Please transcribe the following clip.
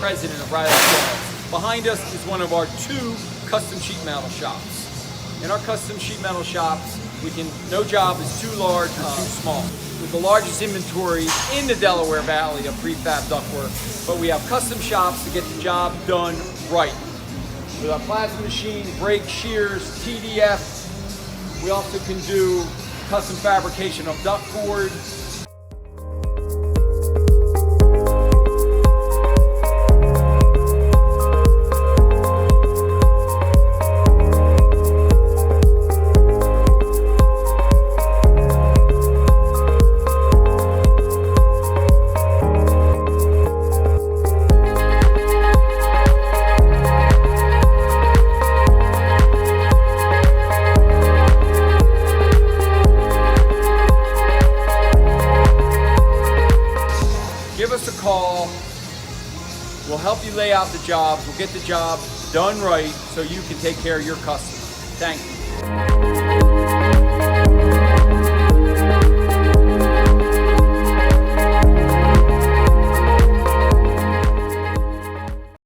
president of Riley Jones. Behind us is one of our 2 custom sheet metal shops. In our custom sheet metal shops, no job is too large or too small. With the largest inventory in the Delaware Valley of prefab ductwork, but we have custom shops to get the job done right. With our plasma machine, brake shears, TDF, we also can do custom fabrication of ductboard. Give us a call. We'll help you lay out the jobs. We'll get the job done right so you can take care of your customer. Thank you.